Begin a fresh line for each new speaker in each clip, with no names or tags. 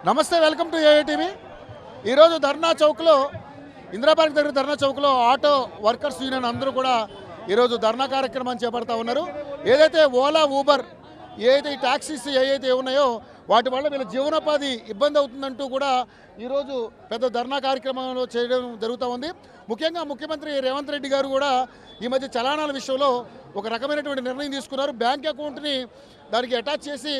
నమస్తే, welcome to ఏఐటీవీ. ఈరోజు ధర్నా చౌక్లో, ఇందిరాపార్క్ దగ్గర ధర్నా చౌక్లో ఆటో వర్కర్స్ యూనియన్ అందరూ కూడా ఈరోజు ధర్నా కార్యక్రమాన్ని చేపడతా ఉన్నారు. ఏదైతే ఓలా, ఊబర్, ఏదైతే ఈ ట్యాక్సీస్ ఏవైతే ఉన్నాయో వాటి వల్ల వీళ్ళ జీవనోపాధి ఇబ్బంది అవుతుందంటూ కూడా ఈరోజు పెద్ద ధర్నా కార్యక్రమంలో చేయడం జరుగుతూ ఉంది. ముఖ్యంగా ముఖ్యమంత్రి రేవంత్ రెడ్డి గారు కూడా ఈ మధ్య చలానాల విషయంలో ఒక రకమైనటువంటి నిర్ణయం తీసుకున్నారు. బ్యాంక్ అకౌంట్ని దానికి అటాచ్ చేసి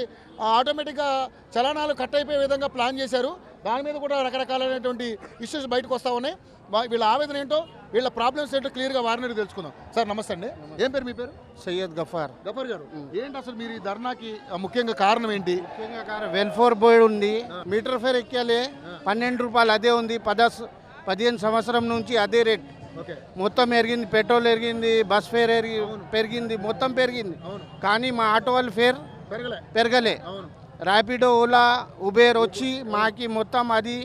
ఆటోమేటిక్గా చలానాలు కట్ అయిపోయే విధంగా ప్లాన్ చేశారు. దాని మీద కూడా రకరకాలైనటువంటి ఇష్యూస్ బయటకు వస్తూ ఉన్నాయి. వీళ్ళ ఆవేదన ఏంటో, వీళ్ళ ప్రాబ్లమ్స్ ఏంటో క్లియర్గా వారిని తెలుసుకుందాం. సార్ నమస్తే అండి, ఏం పేరు మీ పేరు?
సయ్యద్ గఫార్
గారు, ఏంటి అసలు మీరు ఈ ధర్నాకి ముఖ్యంగా కారణం ఏంటి?
ముఖ్యంగా కారణం వెల్ఫేర్ బోర్డు ఉంది, మీటర్ ఫేర్ ఎక్కాలి, 12 రూపాయలు అదే ఉంది. 15 సంవత్సరం నుంచి అదే రేట్ మొత్తం పెరిగింది. పెట్రోల్ పెరిగింది, బస్ ఫేర్ పెరిగింది, మొత్తం పెరిగింది. కానీ మా ఆటో వాళ్ళ ఫేర్ పెరగలే. ర్యాపిడో, ఓలా, ఉబేర్ వచ్చి మాకి మొత్తం అది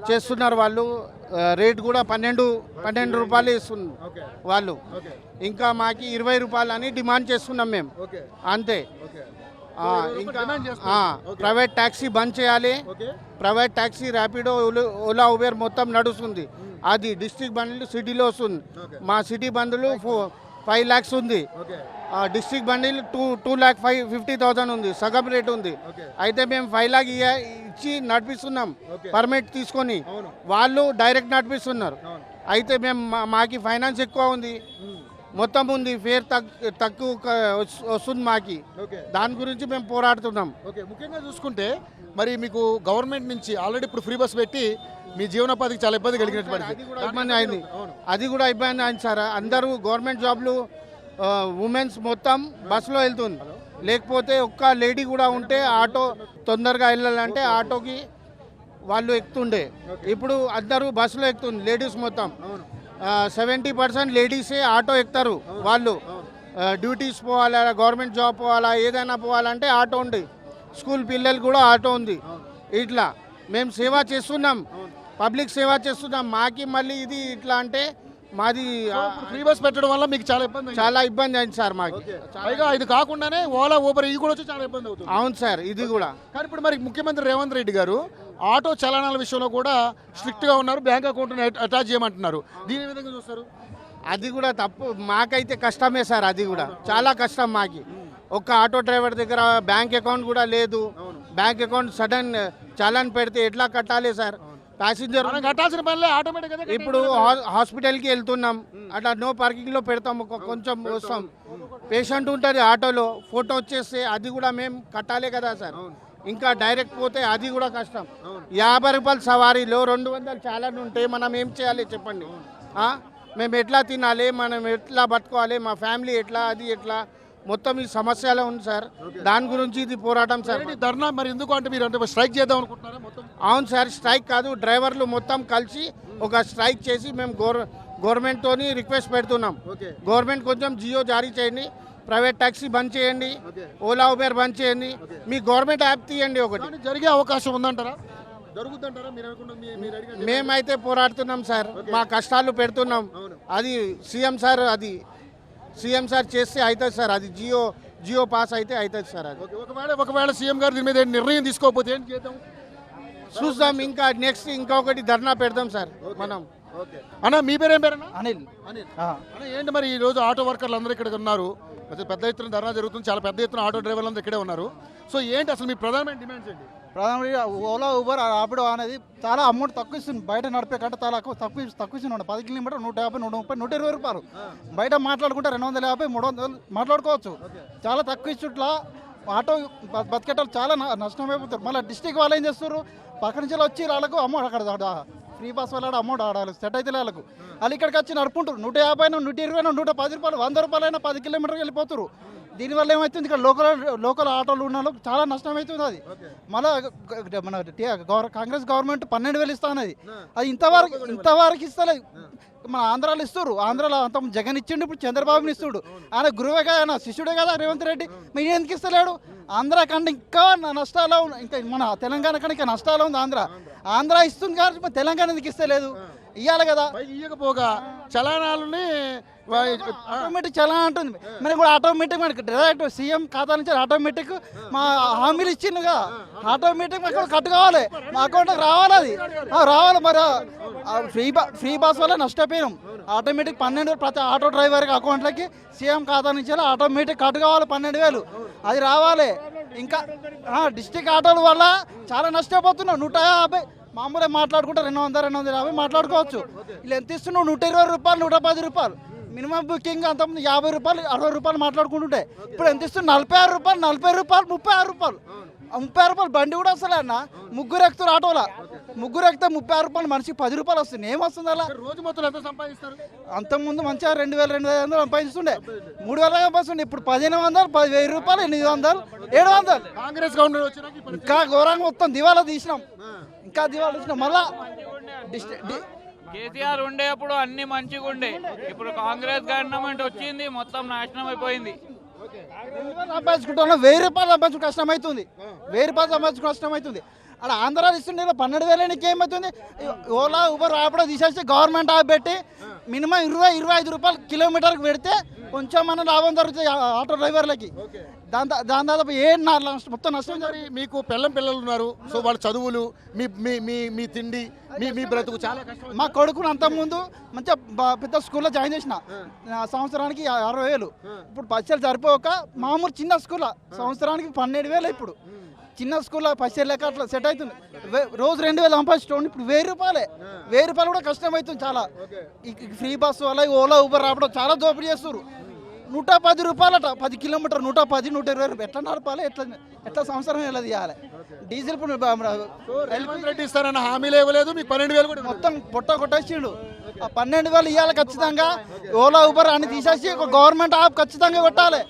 చేస్తున్నారు. వాళ్ళు రేట్ కూడా 12 రూపాయలు ఇస్తున్నారు వాళ్ళు. ఇంకా మాకి 20 రూపాయలు అని డిమాండ్ చేస్తున్నాం మేము, అంతే. ఇంకా ప్రైవేట్ ట్యాక్సీ బంద్ చేయాలి. Private taxi, Rapido, Ola, Uber మొత్తం నడుస్తుంది. అది డిస్ట్రిక్ట్ బండ్లు సిటీలో వస్తుంది. మా సిటీ బండ్లు 5 lakhs ఉంది. డిస్ట్రిక్ట్ బండిల్ 2,50,000 ఉంది, సగం రేట్ ఉంది. అయితే మేము 5 lakh ఇచ్చి నడిపిస్తున్నాం పర్మిట్ తీసుకొని, వాళ్ళు డైరెక్ట్ నడిపిస్తున్నారు. అయితే మేము మాకి ఫైనాన్స్ ఎక్కువ ఉంది, మొత్తం ఉంది, ఫేర్ తక్కువ వస్తుంది మాకి. దాని గురించి మేము పోరాడుతున్నాం.
ముఖ్యంగా చూసుకుంటే మరి మీకు గవర్నమెంట్ నుంచి ఆల్రెడీ ఇప్పుడు ఫ్రీ బస్ పెట్టి మీ జీవనోపాధికి చాలా ఇబ్బంది కలిగినట్టు
ఇబ్బంది అయింది. అది కూడా ఇబ్బంది అయింది సార్. అందరూ గవర్నమెంట్ జాబ్లు ఉమెన్స్ మొత్తం బస్సులో వెళ్తుంది. లేకపోతే ఒక్క లేడీ కూడా ఉంటే ఆటో తొందరగా వెళ్ళాలంటే ఆటోకి వాళ్ళు ఎక్కుతుండే. ఇప్పుడు అందరూ బస్సులో ఎక్కుతుంది, లేడీస్ మొత్తం. 70% లేడీసే ఆటో ఎక్కుతారు. వాళ్ళు డ్యూటీస్ పోవాలా, గవర్నమెంట్ జాబ్ పోవాలా, ఏదైనా పోవాలంటే ఆటో ఉంది. స్కూల్ పిల్లలు కూడా ఆటో ఉంది. ఇట్లా మేము సేవ చేస్తున్నాం, పబ్లిక్ సేవ చేస్తున్నాం. మాకి మళ్ళీ ఇది ఇట్లా అంటే మాది
ఫ్రీ బస్ పెట్టడం వల్ల మీకు చాలా
ఇబ్బంది అయింది సార్ మాకు.
పైగా ఇది కాకుండానే ఓలా, ఊబర్ ఇవి కూడా వచ్చి చాలా ఇబ్బంది అవుతుంది.
అవును సార్, ఇది కూడా.
కానీ ఇప్పుడు మరి ముఖ్యమంత్రి రేవంత్ రెడ్డి గారు ఆటో చలానాల విషయంలో కూడా స్ట్రిక్ట్గా ఉన్నారు. బ్యాంక్ అకౌంట్ని అటాచ్ చేయమంటున్నారు. దీని విధంగా చూస్తారు?
అది కూడా తప్పు. మాకైతే కష్టమే సార్, అది కూడా చాలా కష్టం మాకి. ఒక్క ఆటో డ్రైవర్ దగ్గర బ్యాంక్ అకౌంట్ కూడా లేదు. బ్యాంక్ అకౌంట్ సడన్ చలాన్ పెడితే ఎట్లా కట్టాలి సార్? ప్యాసింజర్
కట్టాల్సిన పనిలే ఆటోమేటిక్గా.
ఇప్పుడు హాస్పిటల్కి వెళ్తున్నాం, అట్లా నో పార్కింగ్లో పెడతాం, కొంచెం వస్తాం. పేషెంట్ ఉంటుంది ఆటోలో, ఫోటో వచ్చేస్తే అది కూడా మేము కట్టాలి కదా సార్. ఇంకా డైరెక్ట్ పోతే అది కూడా కష్టం. 50 రూపాయలు సవారీలో 200 చాలాన్ ఉంటే మనం ఏం చేయాలి చెప్పండి? మేము ఎట్లా తినాలి, మనం ఎట్లా బతుకోవాలి, మా ఫ్యామిలీ ఎట్లా, అది ఎట్లా, మొత్తం ఈ సమస్యలో ఉంది సార్. దాని గురించి ఇది పోరాటం సార్.
ధర్నా మరి ఎందుకు అంటే మీరు అంటే స్ట్రైక్ చేద్దాం అనుకుంటున్నారా? మొత్తం
అవును సార్, స్ట్రైక్ కాదు, డ్రైవర్లు మొత్తం కలిసి ఒక స్ట్రైక్ చేసి మేము గవర్నమెంట్తో రిక్వెస్ట్ పెడుతున్నాం. గవర్నమెంట్ కొంచెం జియో జారీ చేయండి, ప్రైవేట్ ట్యాక్సీ బంద్ చేయండి, ఓలా, ఉబేర్ బంద్ చేయండి, మీ గవర్నమెంట్ యాప్ తీయండి. ఒకటి
జరిగే అవకాశం ఉందంటారా?
మేమైతే పోరాడుతున్నాం సార్, మా కష్టాలు పెడుతున్నాం. అది సీఎం సార్ చేస్తే అవుతుంది సార్. అది జియో పాస్ అయితే అవుతుంది సార్. అది
ఒకవేళ సీఎం గారు దీని మీద నిర్ణయం తీసుకోకపోతే ఏం చేద్దాం
చూద్దాం. ఇంకా నెక్స్ట్ ఇంకొకటి ధర్నా పెడదాం సార్ మనం.
అన్న మీ పేరు ఏం పేరు?
అనిల్.
ఏంటి మరి ఈరోజు ఆటో వర్కర్లు అందరూ ఇక్కడ ఉన్నారు, పెద్ద ఎత్తున ధర్నా జరుగుతుంది, చాలా పెద్ద ఎత్తున ఆటో డ్రైవర్లు అందరూ ఇక్కడే ఉన్నారు. సో ఏంటి అసలు మీ ప్రధానమైన డిమాండ్స్ ఏంటి?
ప్రధానంగా ఓలా, ఊబర్, ర్యాపిడో అనేది చాలా అమౌంట్ తక్కువ ఇస్తుంది. బయట నడిపే కంటే చాలా తక్కువ ఇస్తున్నాడు. 10 కిలోమీటర్ 150, 130, 120 రూపాయలు. బయట మాట్లాడుకుంటే 250, 300 మాట్లాడుకోవచ్చు. చాలా తక్కువ ఇచ్చుట్లా ఆటో బతికేటాలు చాలా నష్టమైపోతారు. మళ్ళీ డిస్టిక్ వాళ్ళు ఏం చేస్తారు, పక్క నుంచి వచ్చి వాళ్ళకు అమౌంట్ అక్కడ ఫ్రీ బస్ వాళ్ళ అమౌంట్ ఆడాలి సెట్ అయితే వాళ్ళకు. వాళ్ళు ఇక్కడికి వచ్చి నడుపుకుంటారు. 150, 120, 110 రూపాయలు, 100 రూపాయలైనా 10 కిలోమీటర్కి వెళ్ళిపోతారు. దీనివల్ల ఏమవుతుంది, ఇక్కడ లోకల్ ఆటోలు ఉన్న వాళ్ళకి చాలా నష్టం అవుతుంది. అది మళ్ళీ మన కాంగ్రెస్ గవర్నమెంట్ 12,000 ఇస్తా అన్నది, అది ఇంతవరకు ఇస్తలేదు. మన ఆంధ్రాలో ఇస్తారు. ఆంధ్రాలో అంత జగన్ ఇచ్చిండు, ఇప్పుడు చంద్రబాబుని ఇస్తుడు. ఆయన గురువే కదా, ఆయన శిష్యుడే కదా రేవంత్ రెడ్డి. మీరు ఎందుకు ఇస్తలేడు? ఆంధ్ర కంటే ఇంకా నష్టాలు, ఇంకా మన తెలంగాణ కంటే ఇంకా నష్టాలు ఉంది. ఆంధ్ర ఇస్తుంది కానీ తెలంగాణ ఎందుకు ఇస్తలేదు? ఇవ్వాలి కదా.
ఇవ్వకపోగా చలానాలని
ఆటోమేటిక్ చాలా అంటుంది మరి కూడా ఆటోమేటిక్ మనకి డైరెక్ట్ సీఎం ఖాతా నుంచి ఆటోమేటిక్ మా హామీలు ఇచ్చిండుగా ఆటోమేటిక్ మాకు కట్ కావాలి మా అకౌంట్కి రావాలి అది రావాలి మరి ఫ్రీ బస్ వల్ల నష్టపోయినాం ఆటోమేటిక్ 12 ప్రతి ఆటో డ్రైవర్కి అకౌంట్లకి సీఎం ఖాతా నుంచి ఆటోమేటిక్ కట్ కావాలి 12,000 అది రావాలి. ఇంకా డిస్ట్రిక్ట్ ఆటోల వల్ల చాలా నష్టపోతున్నాం 150 మామూలుగా మాట్లాడుకుంటే 200-250 మాట్లాడుకోవచ్చు. ఇలా ఎంత ఇస్తున్నావు 120 రూపాయలు 110 రూపాయలు మినిమం బుకింగ్ అంతకుముందు 50 రూపాయలు 60 రూపాయలు మాట్లాడుకుంటుంటే ఇప్పుడు ఎంత ఇస్తున్నా 46 రూపాయలు 40 రూపాయలు 36 రూపాయలు 30 రూపాయలు బండి కూడా వస్తలే అన్న ముగ్గురు ఎక్కుతారు ఆటోలో ముగ్గురు ఎక్కితే 36 రూపాయలు మనిషికి 10 రూపాయలు వస్తుంది ఏమొస్తుంది అలా
రోజు మొత్తం ఎంత సంపాదిస్తారు?
అంతకుముందు మంచిగా 2,000-2,500 సంపాదిస్తుండే 3,000 సంపాదిస్తుండే ఇప్పుడు 1,500 10,000 రూపాయలు 800 700
కాంగ్రెస్ గవర్నమెంట్ వచ్చినాక
ఇంకా ఘోరంగా మొత్తం దివాలా తీసినాం ఇంకా దివాలా తీసినాం మళ్ళా
కేసీఆర్ ఉండేప్పుడు అన్ని మంచిగా ఉండే ఇప్పుడు కాంగ్రెస్ గవర్నమెంట్ వచ్చింది మొత్తం నాశనం అయిపోయింది.
2,000 సంపాదించుకుంటున్నాం 1,000 రూపాయలు సంపాదించుకు కష్టమవుతుంది 1,000 రూపాయలు సంపాదించుకు కష్టమవుతుంది అక్కడ ఆంధ్రాలో ఇస్తుండే 12,000 ఏమవుతుంది ఓలా ఊబర్ యాప్లో తీసేసి గవర్నమెంట్ యాప్ పెట్టి మినిమం 20-25 రూపాయలు కిలోమీటర్కి పెడితే కొంచెం మన లాభం జరుగుతుంది ఆటో డ్రైవర్లకి దాని దాదాపు మొత్తం నష్టం
మరి మీకు పిల్లలు ఉన్నారు సో వాళ్ళ చదువులు మీ మీ మీ మీ తిండి మీ బ్రతుకు చాలా కష్టం.
మా కొడుకును అంతకుముందు మంచిగా పెద్ద స్కూల్లో జాయిన్ చేసిన సంవత్సరానికి 60,000 ఇప్పుడు పైసలు సరిపోక మామూలు చిన్న స్కూల్లో సంవత్సరానికి 12,000 ఇప్పుడు చిన్న స్కూల్లో పైసలు లెక్క అట్లా సెట్ అవుతుంది రోజు 2,000 సంపాదించుకోండి ఇప్పుడు 1,000 రూపాయలే 1,000 రూపాయలు కూడా కష్టమవుతుంది చాలా ఫ్రీ బస్సు వల్ల ఓలా ఊబర్ రావడం చాలా దోపిడీ చేస్తారు 110 రూపాయలట 10 కిలోమీటర్ 110-120 ఎట్లా నడపాలి ఎట్లా సంవత్సరం ఎలా తీయాలి డీజిల్
రేవంత్ రెడ్డి ఇస్తారన్న హామీలు ఇవ్వలేదు మీకు 12,000 కూడా
మొత్తం పొట్ట కొట్టేసిండు ఆ 12,000 ఇవ్వాలి ఖచ్చితంగా ఓలా ఊబర్ అని తీసేసి ఒక గవర్నమెంట్ యాప్ ఖచ్చితంగా పెట్టాలి.